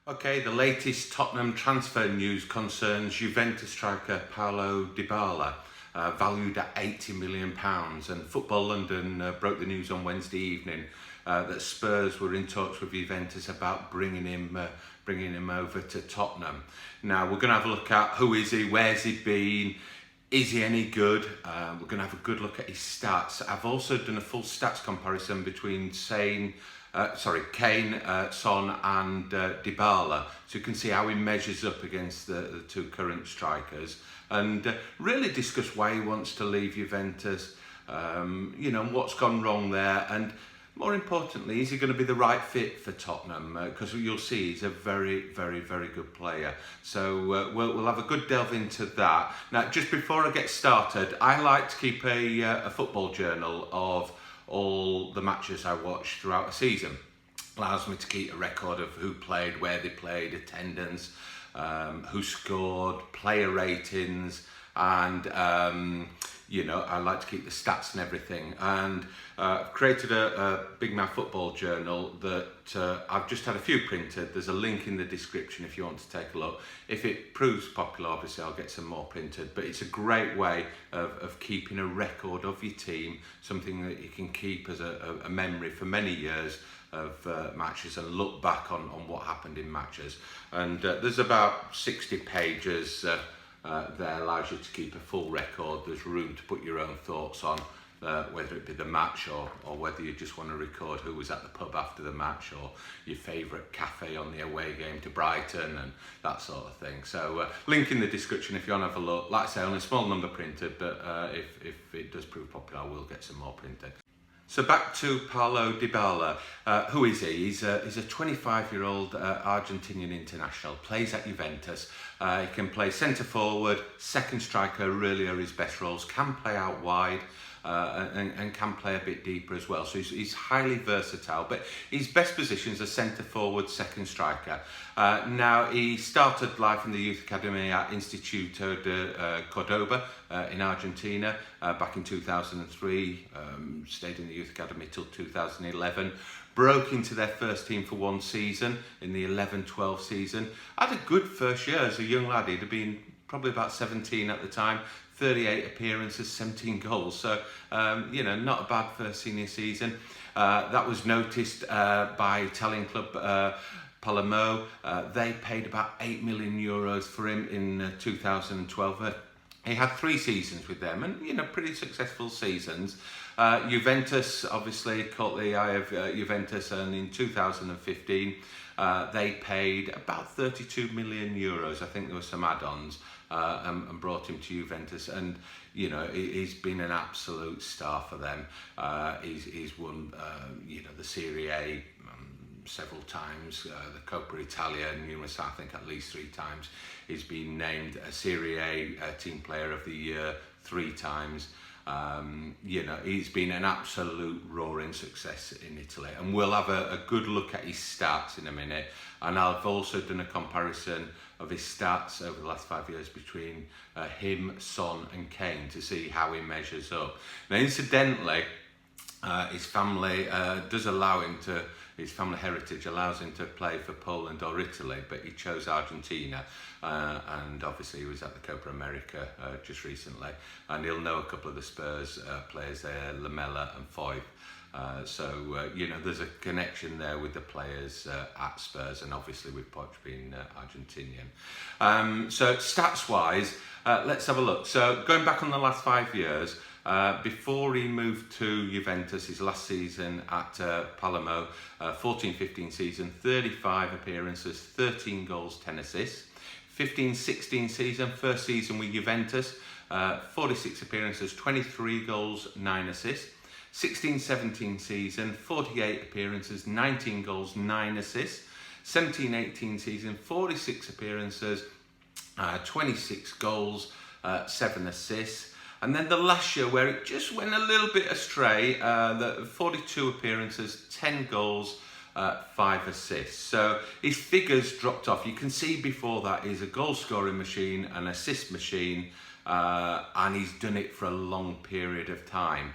Okay, the latest Tottenham transfer news concerns Juventus striker Paulo Dybala, valued at £80 million. And Football London broke the news on Wednesday evening that Spurs were in talks with Juventus about bringing him over to Tottenham. Now, we're going to have a look at who is he, where's he been, is he any good? We're going to have a good look at his stats. I've also done a full stats comparison between Kane, Son and Dybala, so you can see how he measures up against the two current strikers, and really discuss why he wants to leave Juventus, what's gone wrong there, and more importantly, is he going to be the right fit for Tottenham? Because you'll see he's a very, very, very good player. So we'll have a good delve into that. Now, just before I get started, I like to keep a football journal of all the matches I watch throughout a season. Allows me to keep a record of who played, where they played, attendance, who scored, player ratings, and I like to keep the stats and everything. And I've created a Big Mouth Football Journal that I've just had a few printed. There's a link in the description if you want to take a look. If it proves popular, obviously I'll get some more printed, but it's a great way of keeping a record of your team, something that you can keep as a memory for many years of matches and look back on what happened in matches. And there's about 60 pages there, allows you to keep a full record. There's room to put your own thoughts on whether it be the match or whether you just want to record who was at the pub after the match, or your favourite cafe on the away game to Brighton and that sort of thing. So link in the description if you want to have a look. Like I say, only a small number printed, but if it does prove popular, I will get some more printed. So back to Paulo Dybala. Who is he? He's a 25-year-old Argentinian international, plays at Juventus. He can play centre forward, second striker really are his best roles, can play out wide, and can play a bit deeper as well. So he's highly versatile, but his best position is a centre forward, second striker. Now, he started life in the youth academy at Instituto de Cordoba in Argentina back in 2003, stayed in the youth academy till 2011. Broke into their first team for one season in the 11-12 season. Had a good first year as a young lad. He'd have been probably about 17 at the time. 38 appearances, 17 goals. So, not a bad first senior season. That was noticed by Italian club Palermo. They paid about €8 million for him in 2012. He had 3 seasons with them, and pretty successful seasons. Juventus obviously caught the eye of Juventus, and in 2015 they paid about €32 million. I think there were some add-ons, and brought him to Juventus, and he's been an absolute star for them. He's won the Serie A several times, the Coppa Italia numerous, I think at least 3 times. He's been named a Serie A Team Player of the Year 3 times. He's been an absolute roaring success in Italy, and we'll have a good look at his stats in a minute. And I've also done a comparison of his stats over the last 5 years between him, Son and Kane to see how he measures up. Now, incidentally, his family does allow him to, his family heritage allows him to play for Poland or Italy, but he chose Argentina, and obviously he was at the Copa America just recently, and he'll know a couple of the Spurs players there, Lamela and Foyth. There's a connection there with the players at Spurs, and obviously with Poch being Argentinian. So stats-wise, let's have a look. So going back on the last 5 years, before he moved to Juventus, his last season at Palermo, 14-15 season, 35 appearances, 13 goals, 10 assists. 15-16 season, first season with Juventus, 46 appearances, 23 goals, 9 assists. 16-17 season, 48 appearances, 19 goals, 9 assists. 17-18 season, 46 appearances, 26 goals, 7 assists. And then the last year where it just went a little bit astray, the 42 appearances, 10 goals, 5 assists. So his figures dropped off. You can see before that he's a goal scoring machine, an assist machine, and he's done it for a long period of time.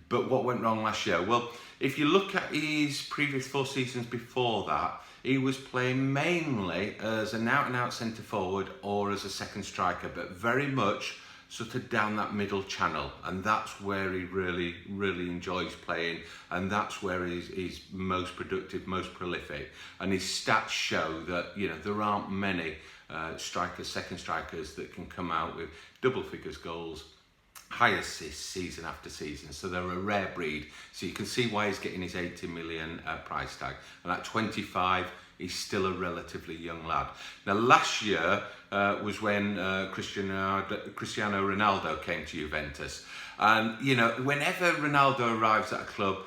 But what went wrong last year? Well, if you look at his previous 4 seasons before that, he was playing mainly as an out-and-out centre forward or as a second striker, but very much sort of down that middle channel, and that's where he really enjoys playing, and that's where he's most productive, most prolific, and his stats show that, you know, there aren't many strikers, second strikers, that can come out with double figures goals, high assists season after season. So they're a rare breed. So you can see why he's getting his 80 million price tag, and at 25 he's still a relatively young lad. Now last year was when Cristiano Ronaldo came to Juventus, and you know, whenever Ronaldo arrives at a club,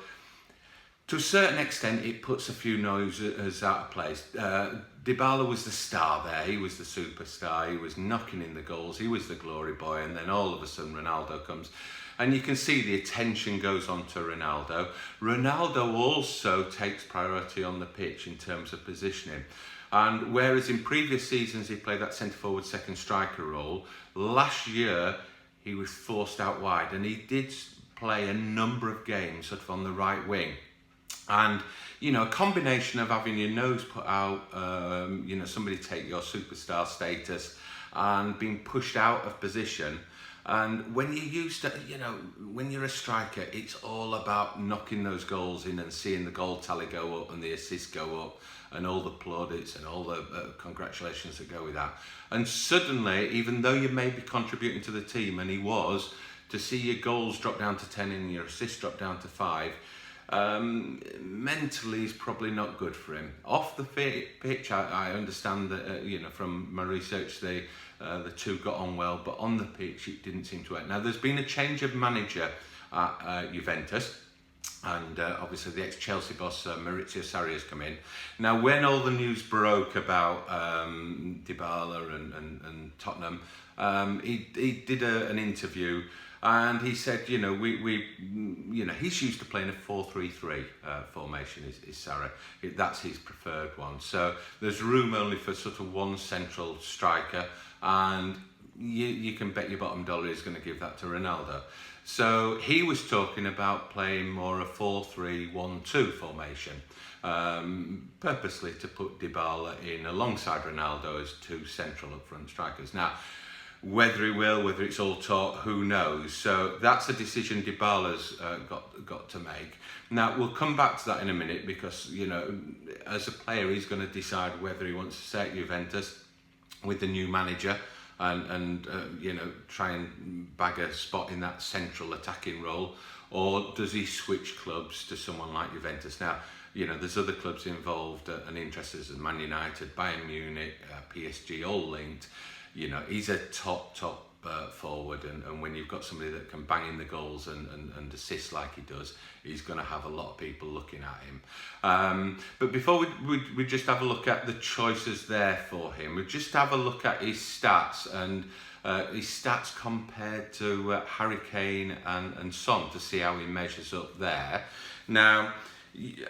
to a certain extent it puts a few noses out of place. Dybala was the star there, he was the superstar, he was knocking in the goals, he was the glory boy, and then all of a sudden Ronaldo comes. And you can see the attention goes on to Ronaldo. Ronaldo also takes priority on the pitch in terms of positioning. And whereas in previous seasons he played that centre-forward second striker role, last year he was forced out wide, and he did play a number of games sort of on the right wing. And, you know, a combination of having your nose put out, you know, somebody take your superstar status, and being pushed out of position. And when you're used to, you know, when you're a striker, it's all about knocking those goals in and seeing the goal tally go up and the assists go up and all the plaudits and all the congratulations that go with that. And suddenly, even though you may be contributing to the team, and he was, to see your goals drop down to 10 and your assists drop down to 5, mentally is probably not good for him. Off the pitch, I understand that, you know, from my research, the two got on well, but on the pitch it didn't seem to work. Now there's been a change of manager at Juventus, and obviously the ex-Chelsea boss Maurizio Sarri has come in. Now when all the news broke about Dybala and Tottenham, he did an interview, and he said, you know, you know, he's used to playing a 4-3-3 formation, is Sarri. That's his preferred one. So there's room only for sort of one central striker, and you can bet your bottom dollar he's going to give that to Ronaldo. So he was talking about playing more a 4-3-1-2 formation, purposely to put Dybala in alongside Ronaldo as two central up front strikers. Now, whether he will, whether it's all talk, who knows? So that's a decision Dybala's got to make. Now we'll come back to that in a minute, because, you know, as a player he's going to decide whether he wants to stay at Juventus with the new manager and you know, try and bag a spot in that central attacking role, or does he switch clubs to someone like Juventus? Now, you know, there's other clubs involved and interested, as Man United, Bayern Munich, PSG, all linked. You know, he's a top forward, and when you've got somebody that can bang in the goals and assist like he does, he's going to have a lot of people looking at him. But before we just have a look at the choices there for him, we just have a look at his stats, and his stats compared to Harry Kane and Son, to see how he measures up there. Now,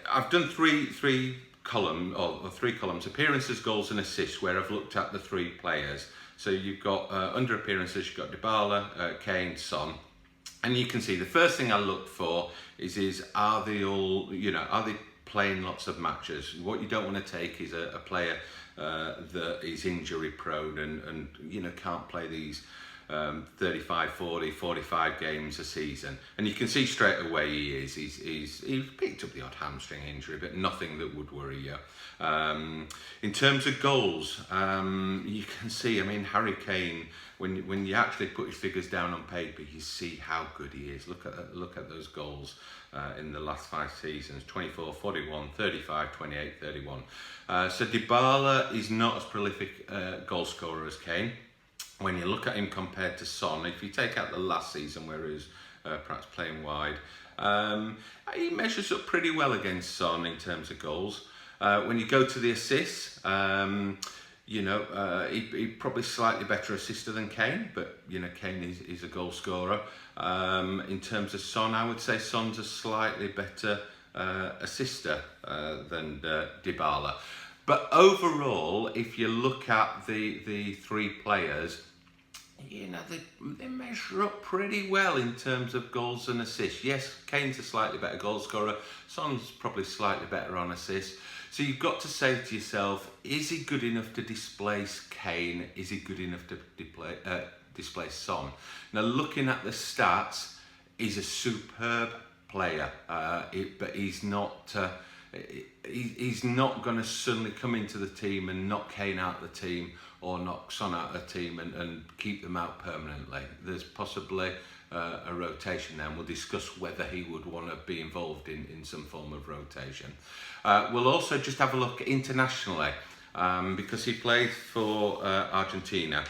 I've done three columns: appearances, goals and assists, where I've looked at the three players. So you've got under appearances, you've got Dybala, Kane, Son, and you can see the first thing I look for is are they all, you know, are they playing lots of matches? What you don't want to take is a player that is injury prone and you know, can't play these 35, 40, 45 games a season. And you can see straight away he is. He's picked up the odd hamstring injury, but nothing that would worry you. In terms of goals, you can see, I mean, Harry Kane, when you actually put his figures down on paper, you see how good he is. Look at those goals in the last 5 seasons: 24, 41, 35, 28, 31. So Dybala is not as prolific goal scorer as Kane. When you look at him compared to Son, if you take out the last season where he was perhaps playing wide, he measures up pretty well against Son in terms of goals. When you go to the assists, you know, he's probably slightly better assister than Kane, but, you know, Kane is a goal scorer. In terms of Son, I would say Son's a slightly better assister than Dybala. But overall, if you look at the three players, you know, they measure up pretty well in terms of goals and assists. Yes, Kane's a slightly better goal scorer. Son's probably slightly better on assists. So you've got to say to yourself, is he good enough to displace Kane? Is he good enough to displace Son? Now, looking at the stats, he's a superb player, but he's not. He's not going to suddenly come into the team and knock Kane out of the team or knock Son out of the team and keep them out permanently. There's possibly a rotation there, and we'll discuss whether he would want to be involved in some form of rotation. We'll also just have a look internationally, because he played for Argentina.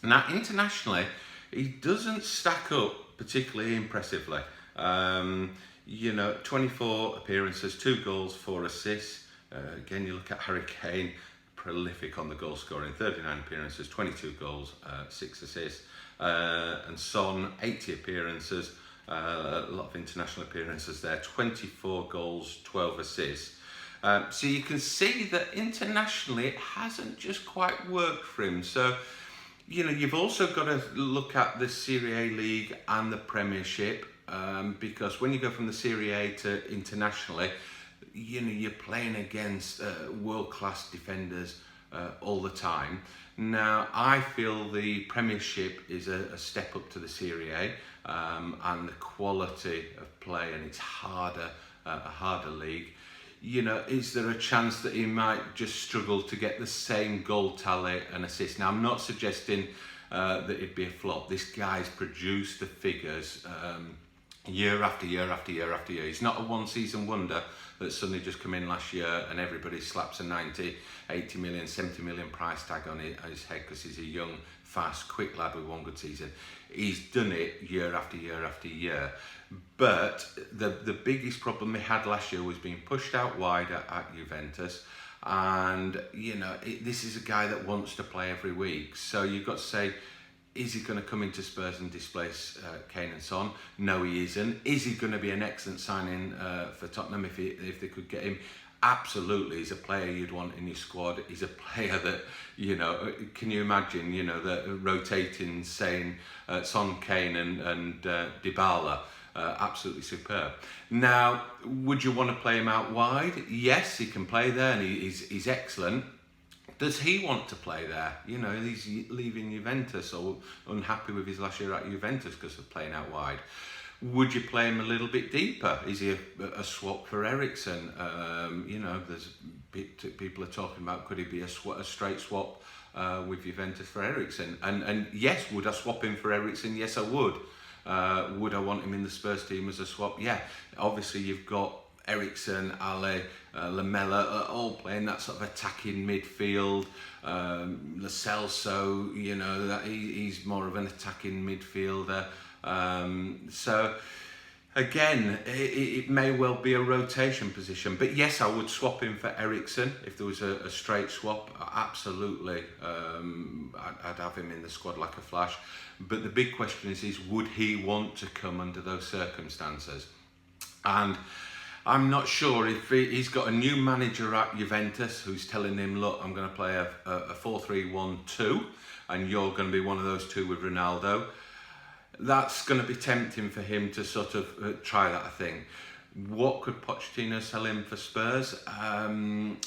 Now, internationally, he doesn't stack up particularly impressively. 24 appearances, 2 goals, 4 assists. Again, you look at Harry Kane, prolific on the goal scoring, 39 appearances, 22 goals, 6 assists. And Son, 80 appearances, a lot of international appearances there, 24 goals, 12 assists. So you can see that internationally it hasn't just quite worked for him. So, you've also got to look at the Serie A league and the Premiership, because when you go from the Serie A to internationally, you're playing against world-class defenders all the time. Now, I feel the Premiership is a step up to the Serie A, and the quality of play, and it's a harder league. Is there a chance that he might just struggle to get the same goal tally and assist? Now, I'm not suggesting that it'd be a flop. This guy's produced the figures year after year after year after year. He's not a one-season wonder that suddenly just come in last year and everybody slaps a 90, 80 million, 70 million price tag on his head because he's a young, fast, quick lad with one good season. He's done it year after year after year. But the biggest problem he had last year was being pushed out wide at Juventus. And, this is a guy that wants to play every week. So you've got to say, is he going to come into Spurs and displace Kane and Son? No, he isn't. Is he going to be an excellent signing for Tottenham if they could get him? Absolutely. He's a player you'd want in your squad. He's a player that, can you imagine, the rotating, saying Son, Kane and Dybala. Absolutely superb. Now, would you want to play him out wide? Yes, he can play there, and he's excellent. Does he want to play there? He's leaving Juventus or unhappy with his last year at Juventus because of playing out wide. Would you play him a little bit deeper? Is he a swap for Eriksen? There's people are talking about, could he be a straight swap with Juventus for Eriksen? And yes, would I swap him for Eriksen? Yes, I would. Would I want him in the Spurs team as a swap? Yeah. Obviously, you've got Eriksen, Ale, Lamela, all playing that sort of attacking midfield. Lo Celso, that he's more of an attacking midfielder. So again, it may well be a rotation position. But yes, I would swap him for Eriksen if there was a straight swap. Absolutely, I'd have him in the squad like a flash. But the big question is would he want to come under those circumstances? And I'm not sure if he's got a new manager at Juventus who's telling him, look, I'm going to play a 4-3-1-2, and you're going to be one of those two with Ronaldo. That's going to be tempting for him to sort of try that, I think. What could Pochettino sell him for Spurs?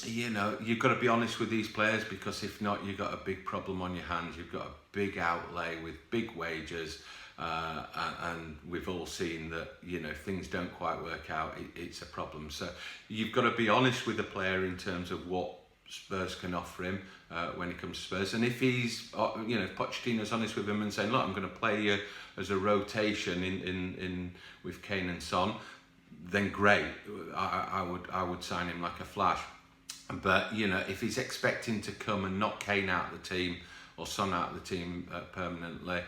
You've got to be honest with these players, because if not, you've got a big problem on your hands. You've got a big outlay with big wages. And we've all seen that, if things don't quite work out, it's a problem. So you've got to be honest with the player in terms of what Spurs can offer him when it comes to Spurs. And if he's, if Pochettino's honest with him and saying, look, I'm going to play you as a rotation in with Kane and Son, then great. I would sign him like a flash. But, if he's expecting to come and knock Kane out of the team or Son out of the team permanently,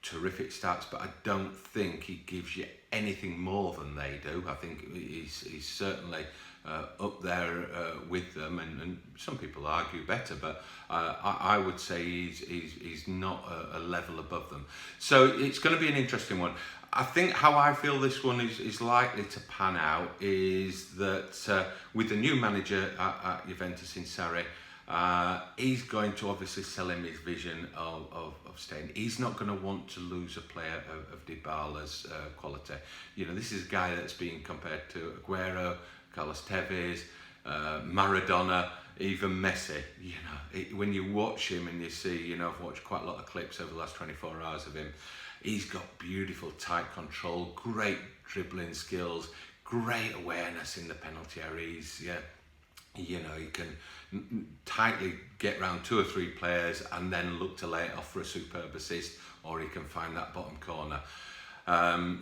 terrific stats, but I don't think he gives you anything more than they do. I think he's certainly up there with them, and some people argue better, but I would say he's not a level above them. So it's going to be an interesting one. I think how I feel this one is likely to pan out is that with the new manager at Juventus in Sarri, he's going to obviously sell him his vision of staying. He's not going to want to lose a player of Dybala's quality. This is a guy that's being compared to Aguero, Carlos Tevez, Maradona, even Messi. When you watch him and you see, I've watched quite a lot of clips over the last 24 hours of him. He's got beautiful tight control, great dribbling skills, great awareness in the penalty areas. He can tightly get round 2 or 3 players and then look to lay it off for a superb assist, or he can find that bottom corner.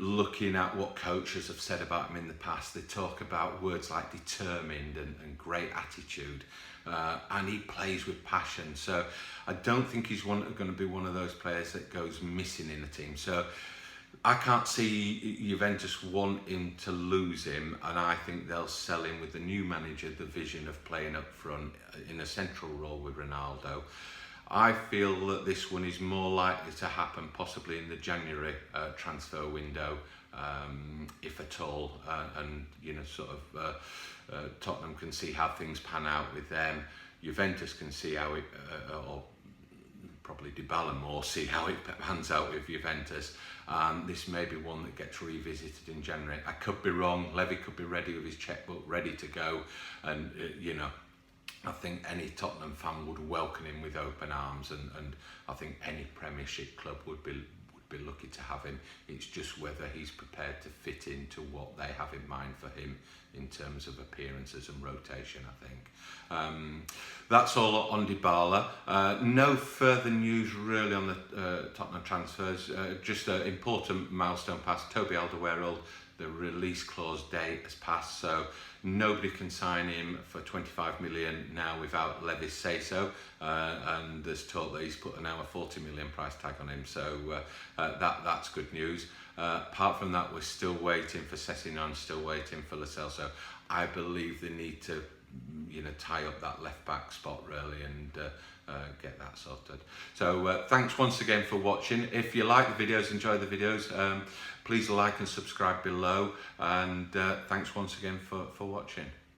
Looking at what coaches have said about him in the past, they talk about words like determined and great attitude, and he plays with passion. So I don't think he's going to be one of those players that goes missing in a team. So I can't see Juventus wanting to lose him, and I think they'll sell him with the new manager, the vision of playing up front in a central role with Ronaldo. I feel that this one is more likely to happen possibly in the January transfer window, if at all, and Tottenham can see how things pan out with them. Juventus can see how it, or probably Dybala more, see how it pans out with Juventus. This may be one that gets revisited in January. I could be wrong. Levy could be ready with his checkbook, ready to go, and I think any Tottenham fan would welcome him with open arms, and I think any Premiership club would be lucky to have him. It's just whether he's prepared to fit into what they have in mind for him in terms of appearances and rotation, I think. That's all on Dybala. No further news really on the Tottenham transfers. Just an important milestone passed. Toby Alderweireld, the release clause date has passed, so nobody can sign him for 25 million now without Levy's say so, and there's talk that he's put now a 40 million price tag on him, so that's good news. Apart from that, we're still waiting for Sessegnon, still waiting for Lo Celso. I believe they need to tie up that left back spot really and get that sorted. So thanks once again for watching. If you like the videos, enjoy the videos, please like and subscribe below, and thanks once again for watching.